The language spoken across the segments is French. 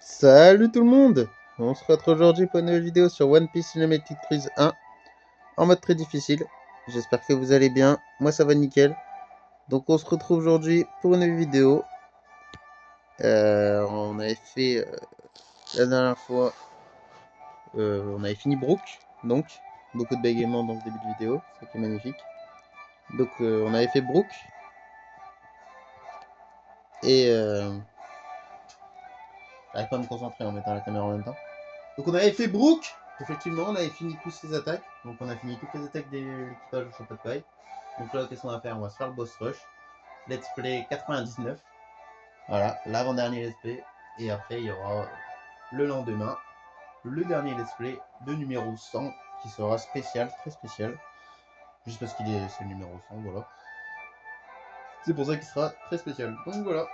Salut tout le monde! On se retrouve aujourd'hui pour une nouvelle vidéo sur One Piece Cinematic Freeze 1 en mode très difficile. J'espère que vous allez bien, moi ça va nickel. Donc on se retrouve aujourd'hui pour une nouvelle vidéo. On avait fait la dernière fois, on avait fini Brook, donc beaucoup de bégaiements dans ce début de vidéo, ça qui est magnifique. Donc on avait fait Brook et j'arrive pas à me concentrer en mettant la caméra en même temps. Donc on avait fait Brook. Effectivement, on avait fini toutes ses attaques. Donc on a fini toutes les attaques de l'équipage au champion de paille. Donc là, qu'est-ce qu'on va faire? On va se faire le boss rush. Let's play 99. Voilà, l'avant-dernier let's play. Et après, il y aura le lendemain, le dernier let's play de numéro 100 qui sera spécial, très spécial. Juste parce qu'il est c'est le numéro 100, voilà. C'est pour ça qu'il sera très spécial. Donc voilà.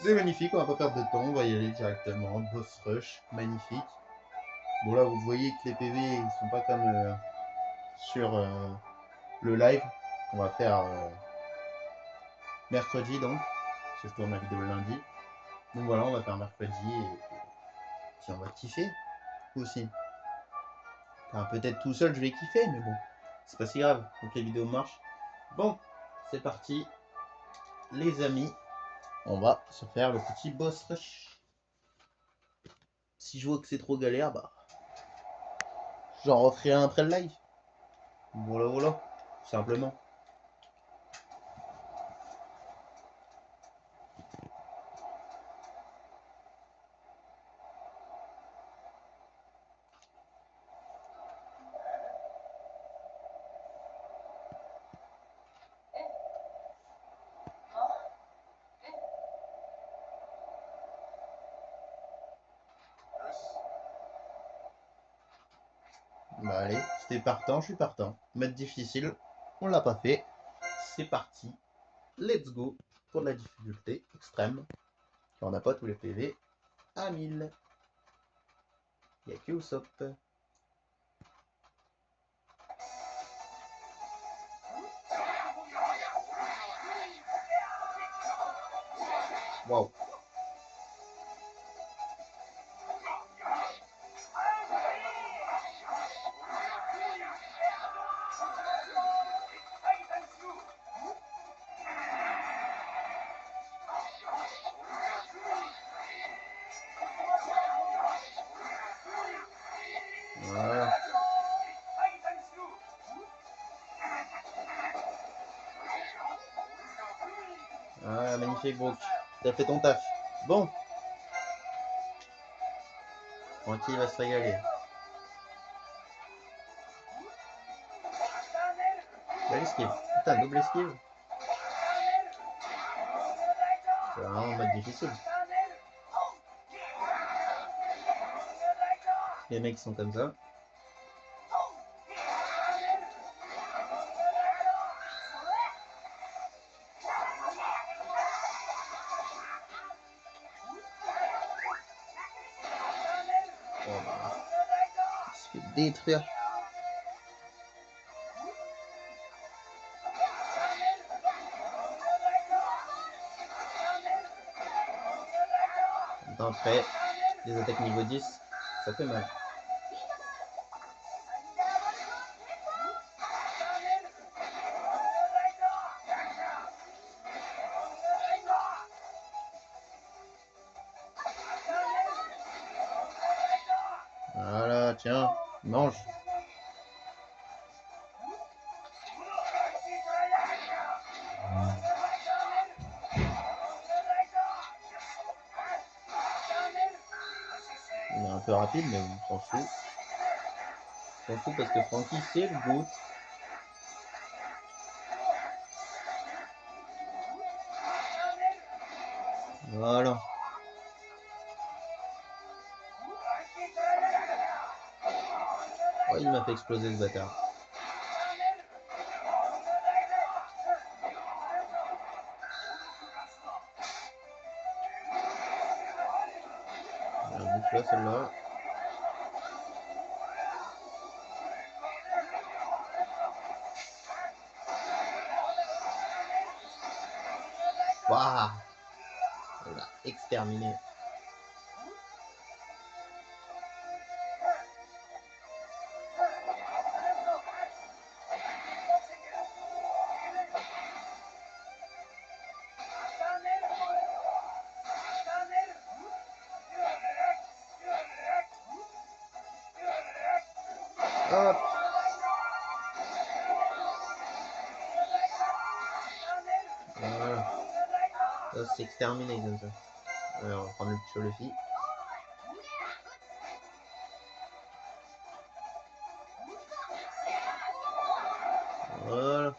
C'est magnifique, on va pas perdre de temps, on va y aller directement. Boss rush, magnifique. Bon là vous voyez que les PV ils sont pas comme sur le live qu'on va faire mercredi donc. Parce que je tourne la vidéo le lundi. Donc voilà, on va faire mercredi et puis on va kiffer aussi. Enfin, peut-être tout seul je vais kiffer mais bon, c'est pas si grave, donc les vidéos marchent. Bon, c'est parti les amis, on va se faire le petit boss rush. Si je vois que c'est trop galère, bah j'en referai un après le live. Voilà, simplement. Bah allez, c'était partant, je suis partant. Mode difficile, on l'a pas fait. C'est parti. Let's go pour la difficulté extrême. On n'a pas tous les PV à 1000. Il n'y a que Usopp. Waouh. Voilà. Ah, magnifique Brook. T'as fait ton taf. Bon. Tranquille, il va se régaler. Belle esquive. Putain, double esquive. C'est vraiment en mode difficile. Les mecs sont comme ça. Oh, bah, il se fait détruire. Après, les attaques niveau 10, ça fait mal. Voilà, tiens, mange. Il est un peu rapide, mais on s'en fout. On s'en fout parce que Franky, c'est le goût. Voilà. Oh, il m'a fait exploser ce bâtard. Elle bouffe là, celle-là. Waouh! On l'a exterminé. Hop. Voilà. Ça c'est exterminé comme ça. Alors, on va prendre le petit Luffy. Voilà.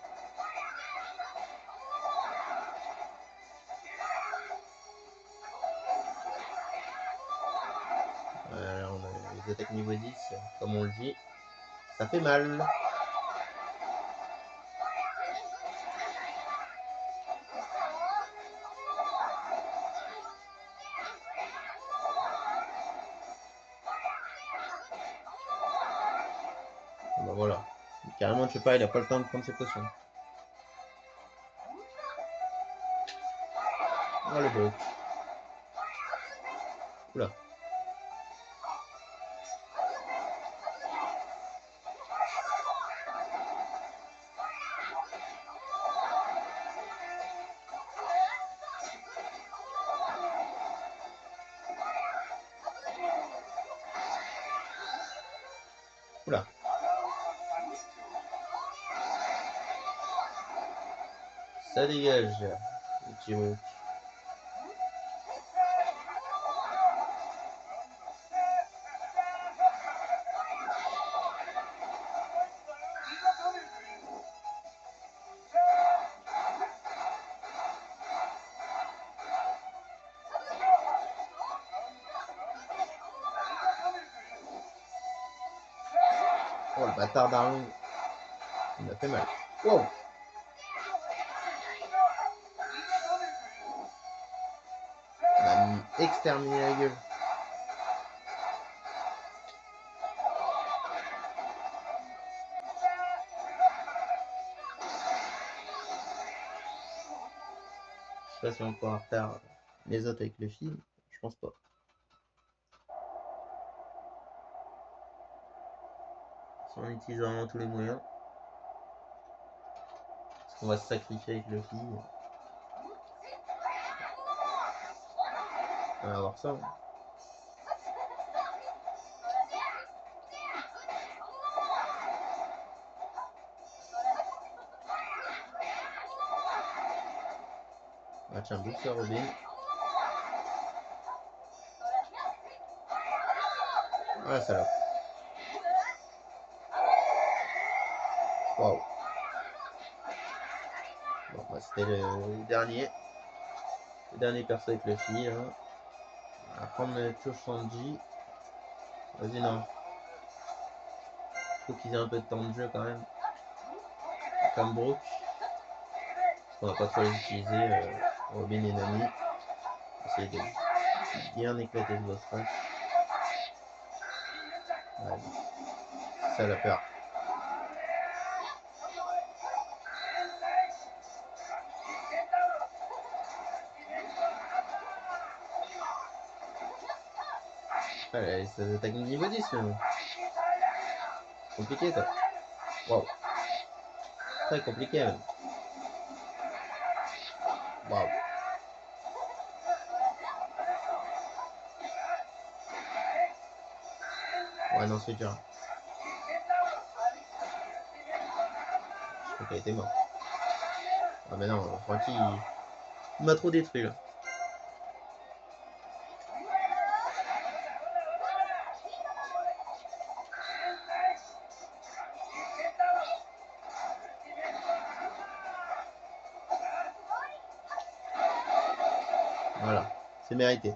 Alors, on a les attaques niveau 10, comme on le dit. Ça fait mal. Bah voilà. Carrément, je sais pas, il a pas le temps de prendre ses potions. Oh le Brook. Oula. Oula. Ça dégage. Le petit Brook. Oh le bâtard d'Arlong. Il m'a fait mal. Wow. On a exterminé la gueule. Je sais pas si on pourra faire les autres avec le film. Je pense pas. Si on utilise vraiment tous les moyens. Parce qu'on va se sacrifier avec le film. On va voir ça. Ah tiens, boost sur Robin. Ah salope. Waouh. Bon bah c'était le dernier. Le dernier perso avec le fil. Hein. On va prendre le Choshanji. Vas-y non. Faut qu'ils aient un peu de temps de jeu quand même. Comme Brook. Parce qu'on va pas trop les utiliser. Robin et Nami. Essayer de bien éclater ce boss rush. Ouais. Ça la peur. Ouais, ça attaque niveau 10 même. Compliqué ça. Waouh. Très compliqué même. Waouh. Ouais non c'est dur. Je crois qu'elle était morte. Ah mais non, Francky il m'a trop détruit là. Voilà, c'est mérité.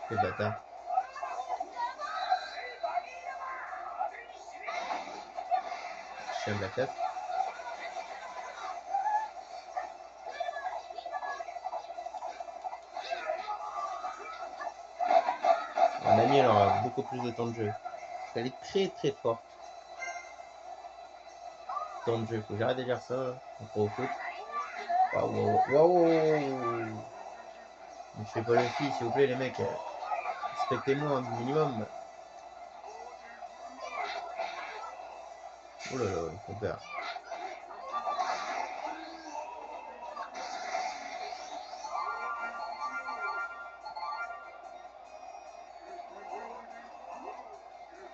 Quel bâtard. Chien de la casse. Nami elle aura beaucoup plus de temps de jeu. Elle est très très forte. Temps de jeu, faut que j'arrête de dire ça. On prend au foot. Waouh, waouh. Je fais pas le fil, s'il vous plaît les mecs. Respectez-moi un minimum. Oh là là, il faut peur.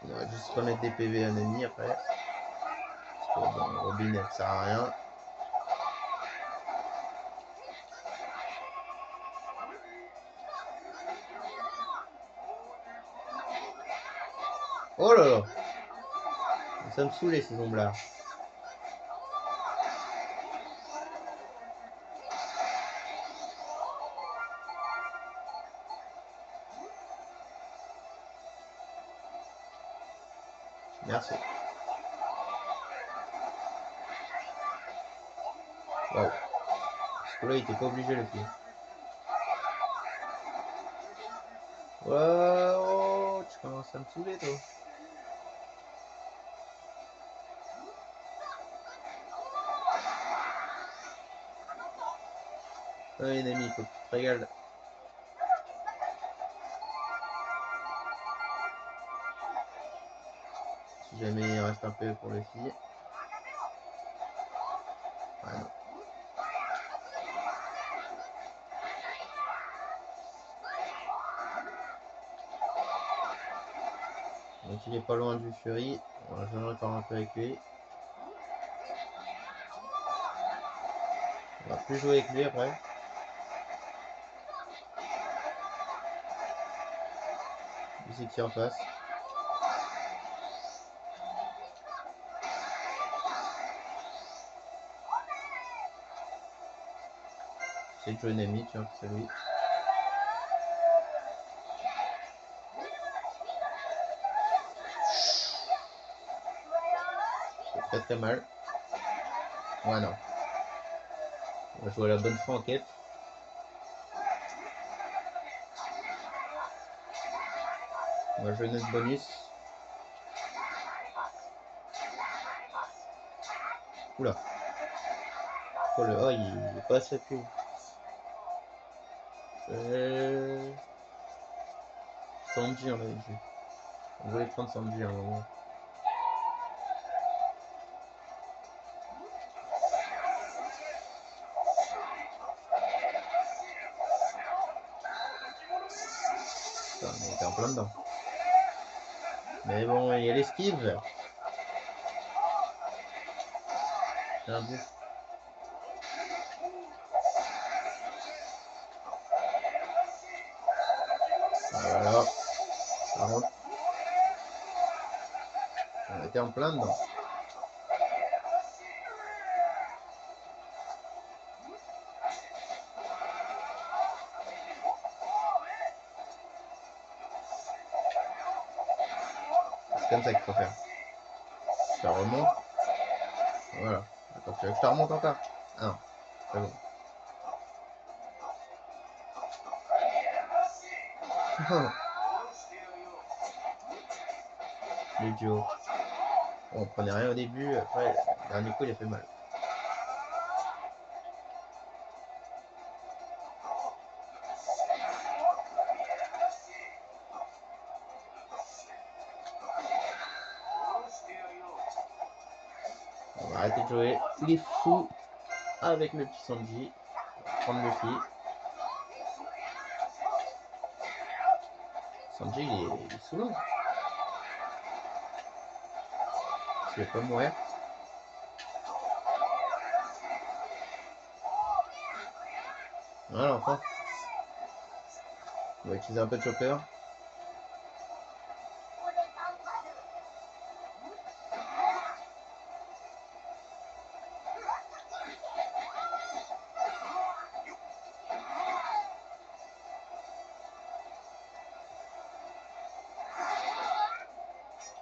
On va juste remettre des PV à Nami après. Parce que bon, Robin elle sert à rien. Oh là là! Ça me saoulait ces ombres là. Merci. Waouh. Parce que là il était pas obligé le film. Oh, tu commences à me saouler toi. Ouais, Nami, il faut que tu te régales. Si jamais il reste un peu pour les filles. Ah non. Donc il est pas loin du Fury. On va jouer encore un peu avec lui. On va plus jouer avec lui après. Lui c'est qui en face. C'est Joe Nami, tiens, c'est lui. C'est très très mal. Ouais non. On va jouer à la bonne franquette. On va jouer notre bonus. Oula. Oh, il est pas assez plus. Sanji, on avait dit. On voulait prendre Sanji à un moment. Putain, on était en plein dedans. Mais bon, il y a l'esquive. Un bout. Voilà. Ça rentre. On était en plein dedans. C'est comme ça qu'il faut faire. Ça remonte. Voilà. Attends, tu veux que je te remonte encore? Ah non, c'est bon. Le duo. Bon, on prenait rien au début, après, le dernier coup, il a fait mal. On va arrêter de jouer les fous avec le petit Sanji. Prendre le fil. Sanji, il est saoulant. Tu veux pas mourir? Voilà, enfin. On va utiliser un peu de chopper.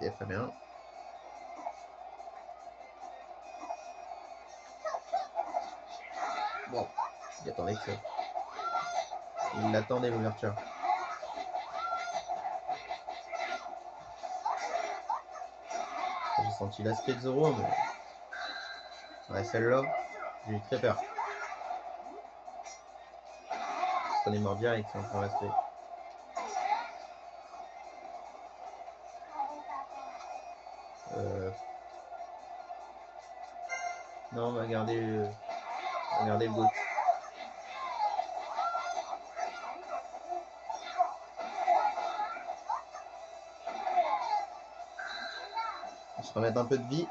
Ok, très bien. Bon, il attendait que ça. Il attendait l'ouverture. J'ai senti l'aspect de Zoro, mais ouais, celle-là, j'ai eu très peur. On est mort direct sans son respect. Non, on va garder le boot. se remettre un peu de vie.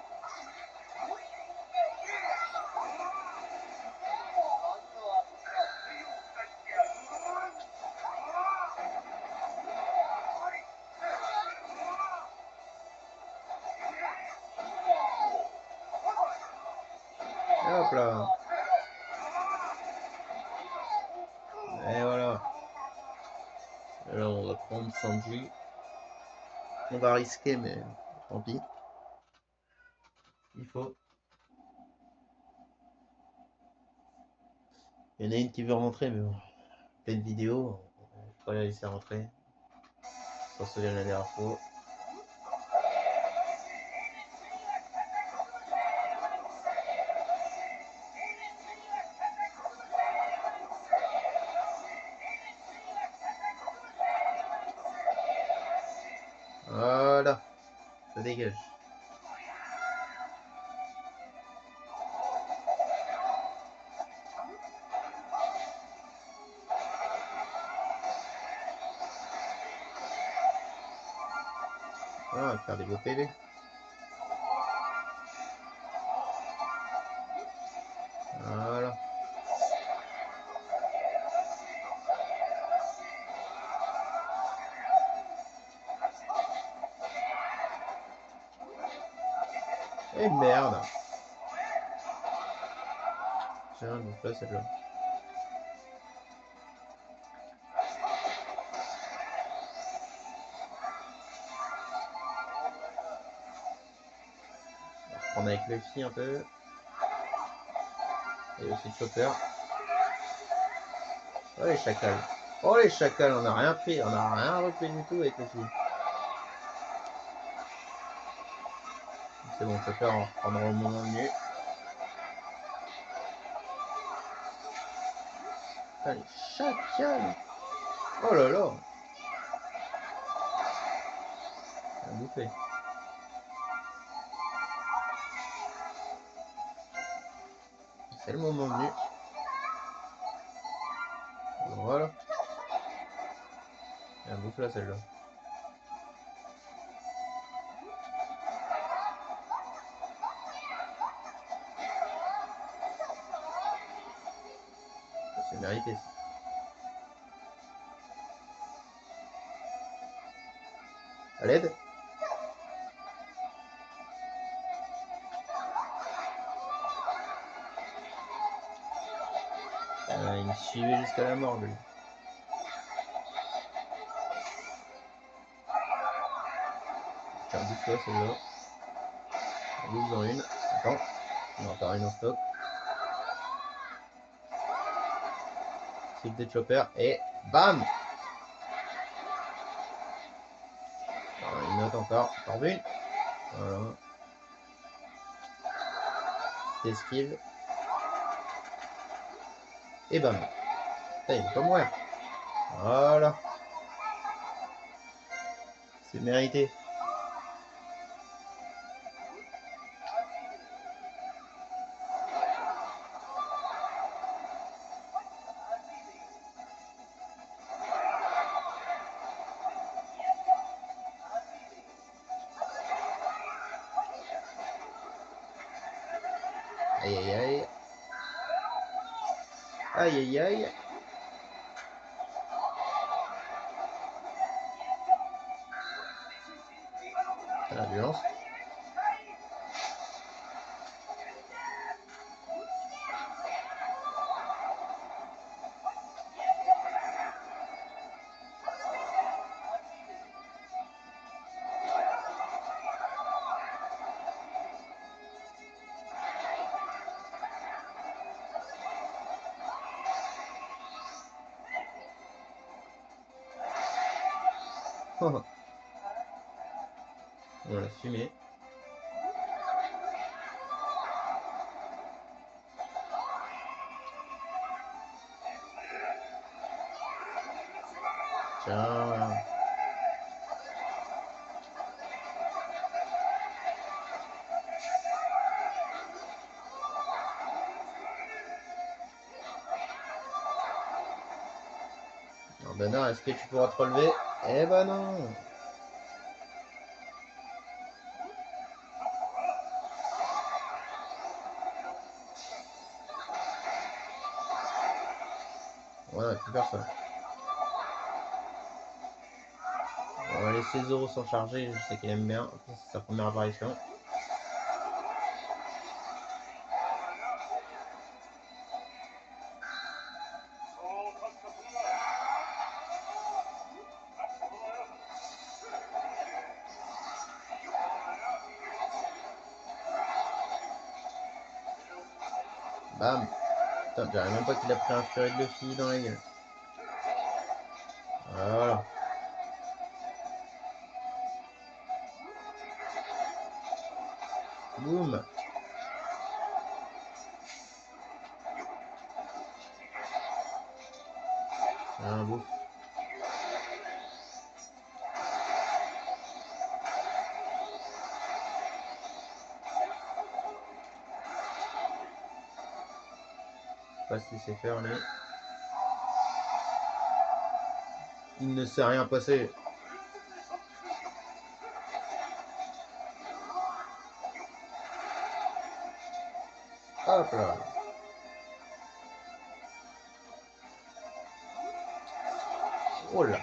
Et hop là. Et voilà. Et là on va prendre Sanji. On va risquer mais tant pis. Il faut. Il y en a une qui veut rentrer mais bon. Pleine vidéo. Je vais pas la laisser rentrer. On se souvient la dernière fois. Voilà. Ça dégage. Ah, on va faire des beaux PV. Voilà. Et merde. Tiens, donc là, celle-là. On va reprendre avec Luffy un peu. Et aussi Chopper. Oh les chacals. Oh les chacals, on n'a rien pris. On n'a rien repris du tout avec Luffy. C'est bon, Chopper, on reprendra au moment venu. Putain, les chacals. Oh là là. Ça a bouffé. C'est le moment venu. Voilà. Elle bouffe là celle-là. C'est mérité. À l'aide. Il me suivait jusqu'à la mort lui. Tiens, bouffe là celle-là. Bouffe dans une. Attends. On a encore une en stock. Cycle de Chopper et bam. Alors, une note encore. Encore une. Voilà. Esquive. Et bam. Putain, il veut pas mourir. Voilà. C'est mérité. Aïe aïe aïe. Aïe aïe aïe. Ah, la violence. On l'a fumé. Tiens. Alors Bernard, est-ce que tu pourras te relever? Eh ben non. Ouais, on a pu faire ça. On va laisser Zoro s'en charger, je sais qu'il aime bien. C'est sa première apparition. Bam. Putain, j'arrive même pas qu'il a pris un furet de Luffy dans la gueule. Voilà. Boum. Un bouffe. Je sais pas ce qu'il sait faire lui. Il ne s'est rien passé. Hop là. Oh là.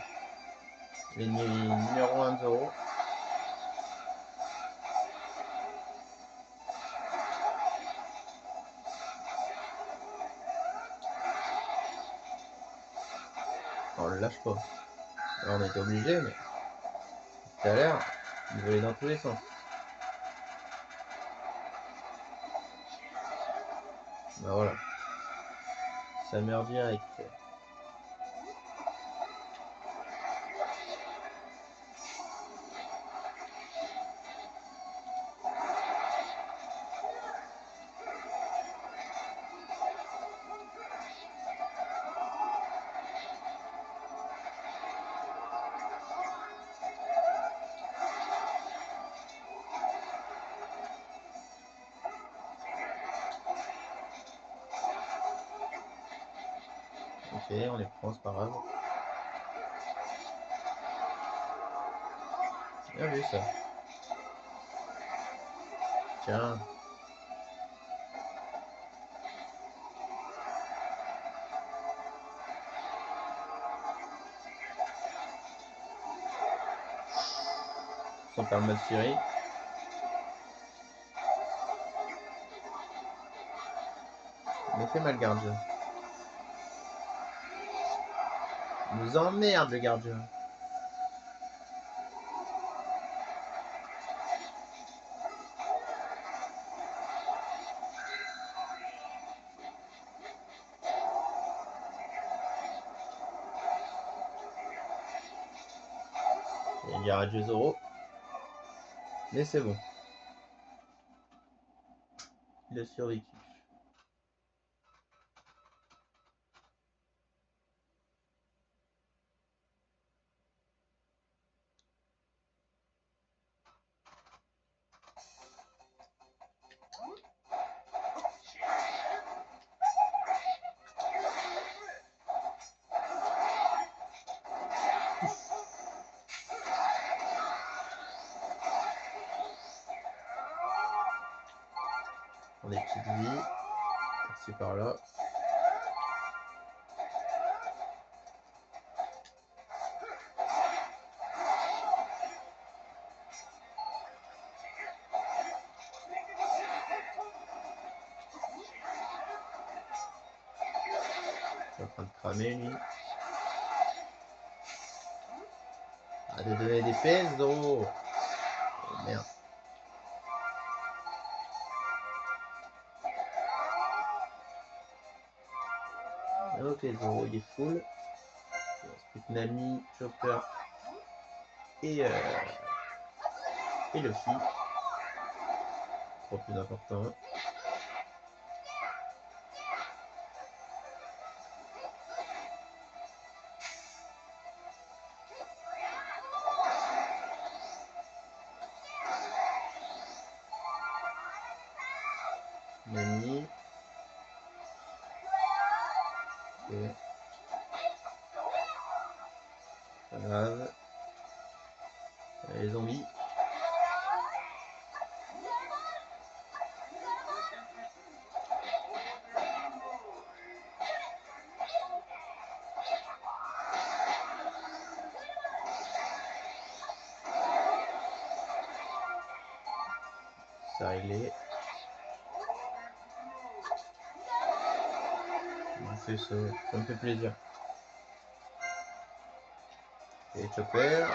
L'ennemi numéro 1 de Zoro. On le lâche pas. Là, on était obligé, mais tout à l'heure, il volait dans tous les sens. Bah voilà. Ça meurt direct. Ok, on les prend, c'est pas grave. Bien vu ça. Tiens. Sans faire le mode Fury. Il me fait mal, gardien. Il nous emmerde, le gardien. Il y a Dieu Zoro. Mais c'est bon. Il a survécu. On a des petites vies. Par-ci par-là. Il est en train de cramer lui. Ah, de donner des pesos. Oh merde. Ok, Zoro il est full. Il reste plus que Nami, Chopper et Luffy. Trop plus important. Nami. Ok. Pas grave. Les zombies. c'est réglé. On fait ça me fait plaisir. Et Chopper.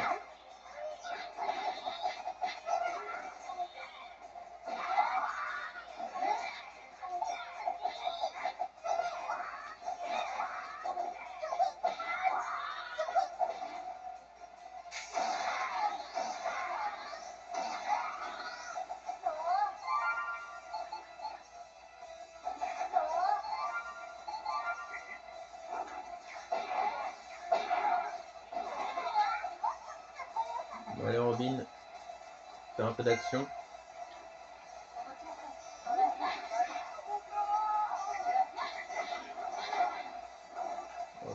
Bon, allez Robin, faire un peu d'action.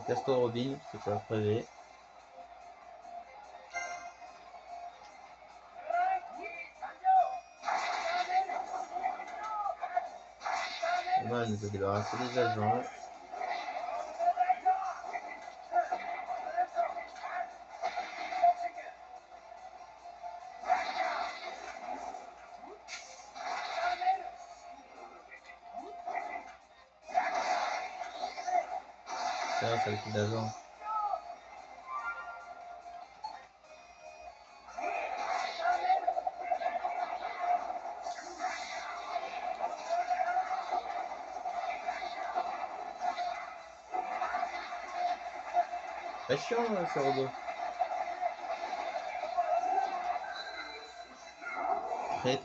Casse-toi Robin, c'est pas prévu. On va nous débarrasser des agents. Tiens, ça le coup d'agent. Très chiant ce robot.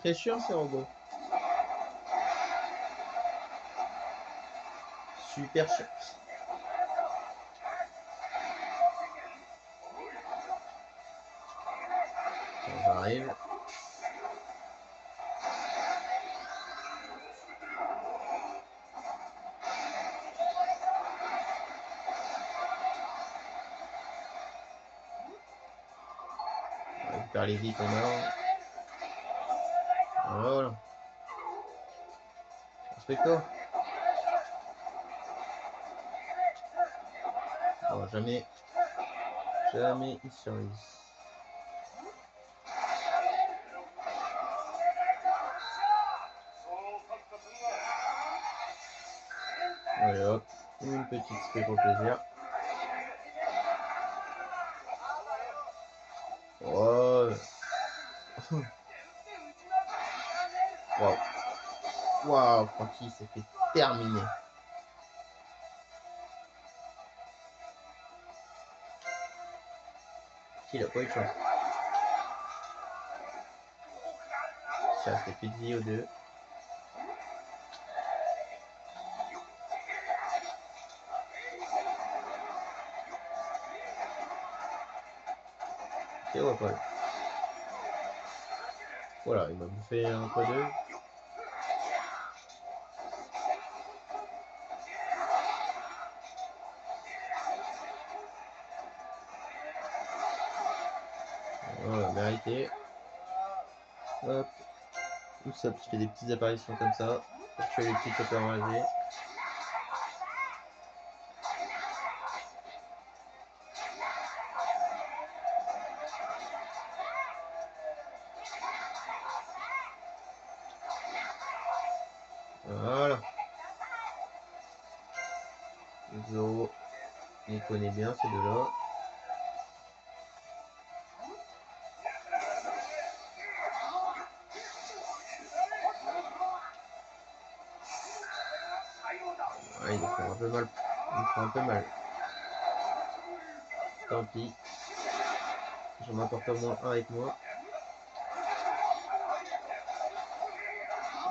Très chiant ces robots. Super chiant. J'arrive. On récupère les vies qu'on a. Voilà. Respecte-toi. Oh, jamais il survit. Allez hop, une petite spé pour plaisir. Oh. Waouh. Waouh, Francky s'est fait terminer. Il a pas eu de chance. Ça fait plus de vie aux deux. Et ouais, Paul. Voilà, il m'a bouffé un quoi deux. Voilà, mérité. Hop. Oups, hop, je fais des petites apparitions comme ça. Pour tuer les petits choppers enragés. Voilà. Zo. Il connaît bien ces deux-là. Ouais, ils font un peu mal. Ils font un peu mal. Tant pis. J'en apporte au moins un avec moi.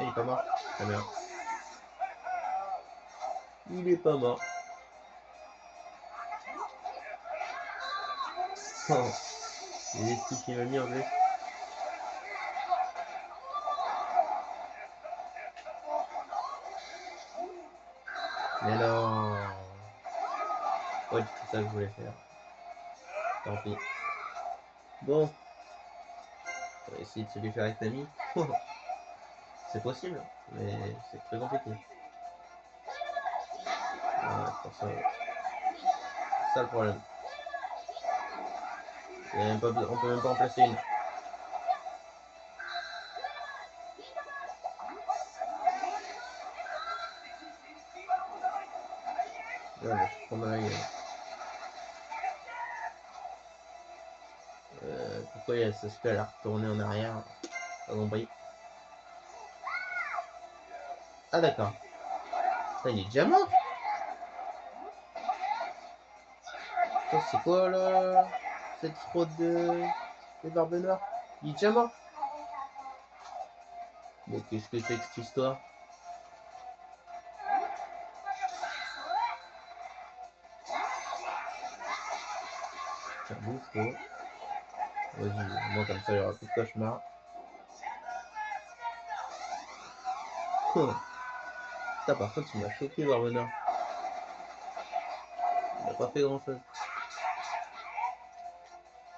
Et il est pas mort. Très bien. Il est pas mort. Oh. Les esquifs qu'il m'a mis en plus. Mais non. Ouais, c'est ça que je voulais faire. Tant pis. Bon. On va essayer de se lui faire avec Nami. C'est possible, mais c'est très compliqué. Voilà, c'est ça le problème. On peut même pas en placer une. Ouais, bah, je prends dans la gueule. Pourquoi il y a ce spell à retourner en arrière? Pas compris. Ah d'accord. Ça, il est déjà mort. Attends, c'est quoi là cette fraude des Barbes Noires? Il est déjà mort. Mais qu'est-ce que c'est que cette histoire? Tiens, bouffe toi. Vas-y, moi comme ça il y aura plus de cauchemar. Putain, par contre, il m'a choqué, Barbe Noire. Il a pas fait grand chose.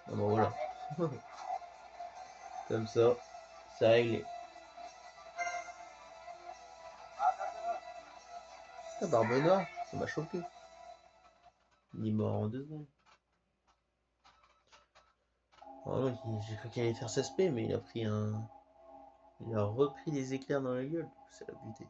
Ah bon, voilà. Comme ça, c'est réglé. Putain, Barbe Noire, ça m'a choqué. Il est mort en 2 secondes. Vraiment, j'ai cru qu'il allait faire sa spé, mais il a pris un. Il a repris des éclairs dans la gueule. Ça l'a buté.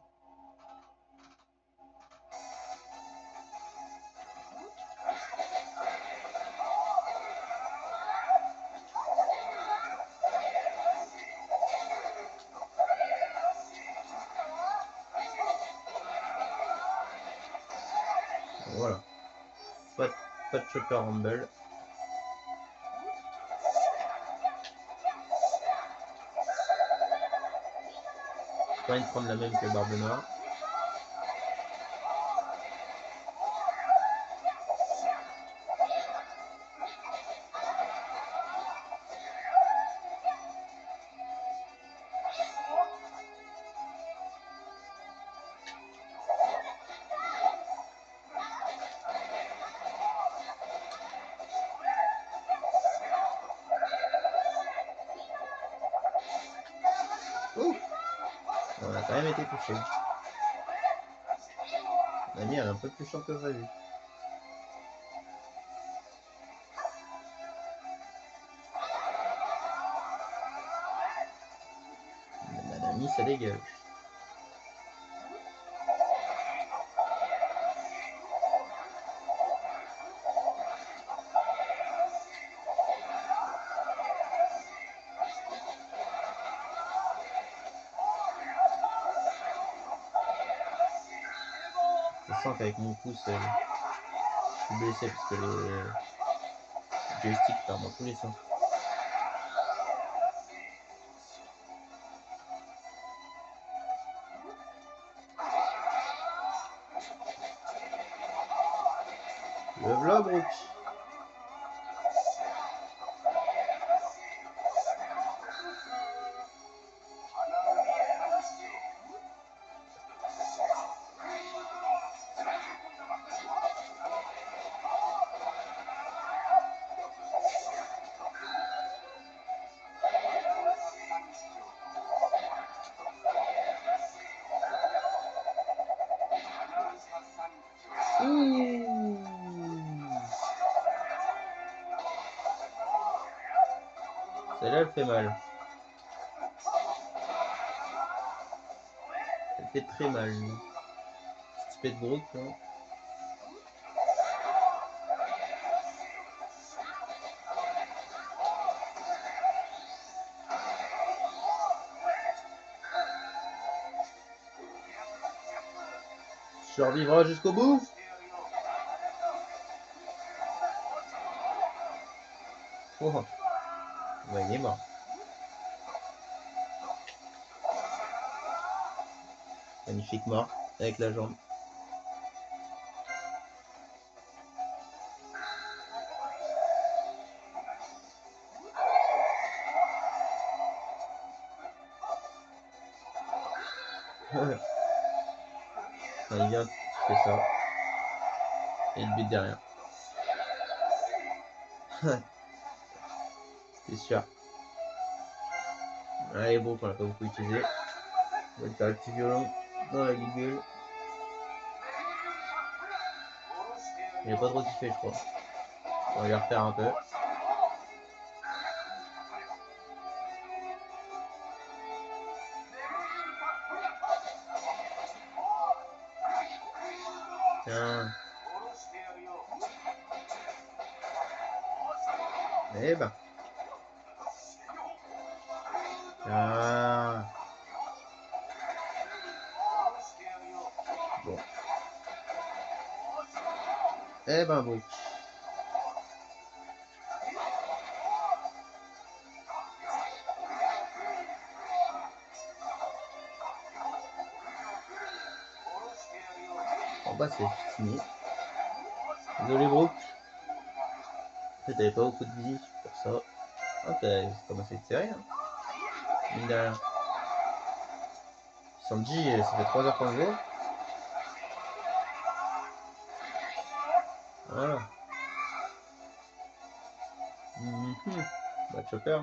Voilà. Pas de Chopper Rumble. J'ai pas envie de prendre la même que Barbe Noire. Ouh, on a quand même été touché. L'ami est un peu plus chiant que prévu. L'ami, ça dégage. Je sens qu'avec mon pouce, je suis blessé parce que les joysticks partent dans tous les sens. Le vlog, Brooke. Celle-là, elle fait mal. Elle fait très mal. Petite spé de Brooke, hein. Survivra jusqu'au bout. Oh, bah, il est mort. Magnifique mort avec la jambe. Quand il vient, tu fais ça. Et il bute derrière. C'est sûr. Allez, bon, qu'on l'a pas beaucoup utilisé. On va lui faire le petit violon dans la gueule. Il a pas trop kiffé, je crois. On va lui refaire un peu. Tiens. Eh ben. Ah. Bon. Eh ben bon. Bon bah c'est fini. Désolé Brooke. T'avais pas beaucoup de vie pour ça. Ok, c'est commencé de série. Hein. Mine de rien. Sanji, ça fait 3 heures qu'on joue. Voilà. Bah Chopper.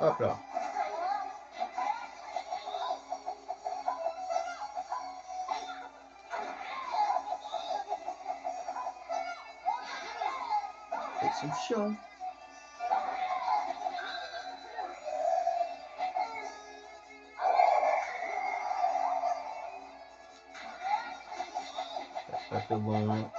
Hop là. Ils sont chiants. Ça fait bon.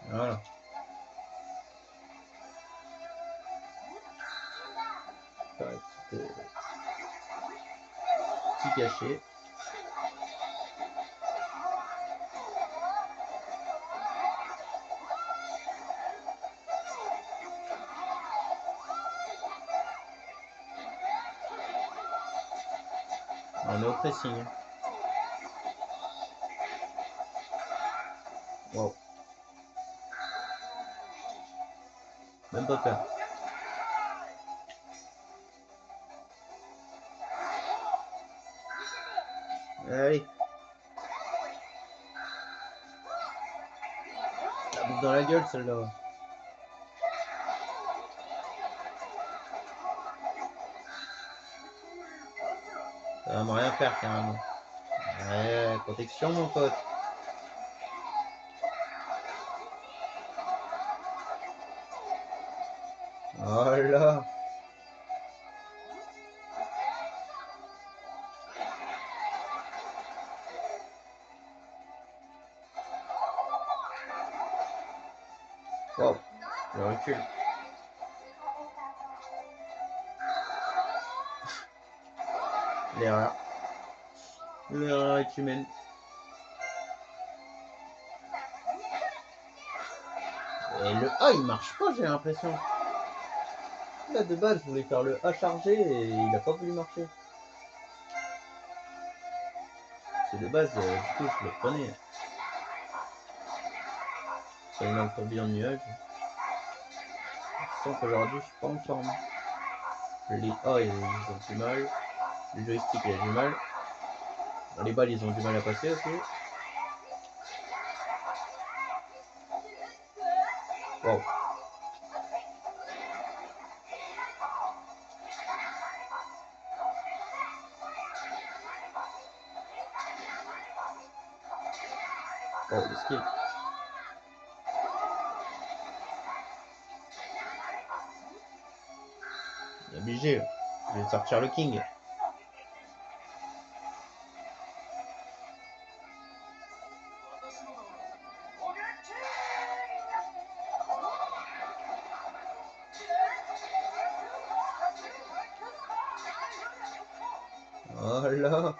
Voilà. Petit cachet. On est au pressing. Wow. Même pas peur. Allez. La bouffe dans la gueule celle-là. Ça va me rien faire carrément. Ouais, protection mon pote. Oh là. Wow. Je recule. L'erreur. L'erreur est humaine. Et le A il marche pas j'ai l'impression. Là de base je voulais faire le A chargé et il a pas voulu marcher. C'est de base du coup je le prenais. Ça met le tourbillon de nuage. Je sens qu'aujourd'hui je suis pas en forme. Les A ils ont du mal. Le joystick il a du mal. Les balles ils ont du mal à passer aussi. Wow. Oh, le skill. Il est obligé. Je vais sortir le king. Oh là.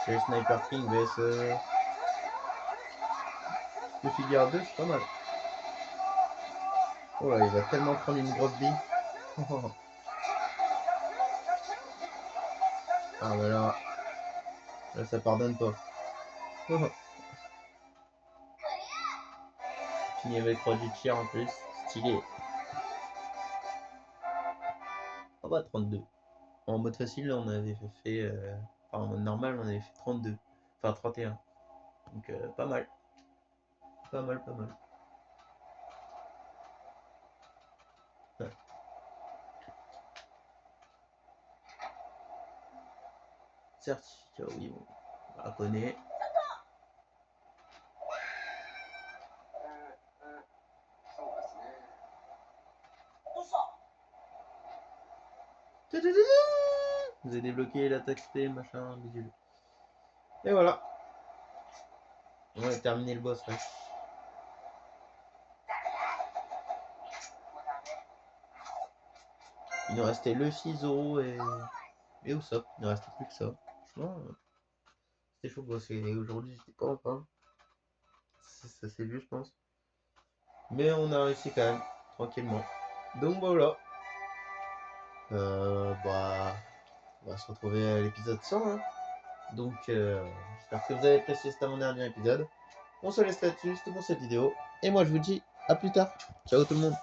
C'est le Sniper King vs le figure 2, c'est pas mal. Oh là, il va tellement prendre une grosse bille. Ah bah là ça pardonne pas. Fini avec 3 du tir en plus, stylé. Ah bah 32. En mode facile on avait fait, enfin en mode normal on avait fait 32. Enfin 31. Donc pas mal. Pas mal, pas mal. Ouais. Certificat, oui, on la connaît. Vous avez débloqué l'attaque spé, machin, bidule. Et voilà. On va terminer le boss rush. Il nous restait le ciseau et Usopp. Il ne restait plus que ça. Franchement, c'était chaud boss. Et aujourd'hui, j'étais pas en forme. Ça s'est vu, je pense. Mais on a réussi quand même, tranquillement. Donc voilà. Bah, on va se retrouver à l'épisode 100. Hein. Donc, j'espère que vous avez apprécié cet avant-dernier épisode. On se laisse là-dessus, c'était pour cette vidéo. Et moi, je vous dis à plus tard. Ciao tout le monde.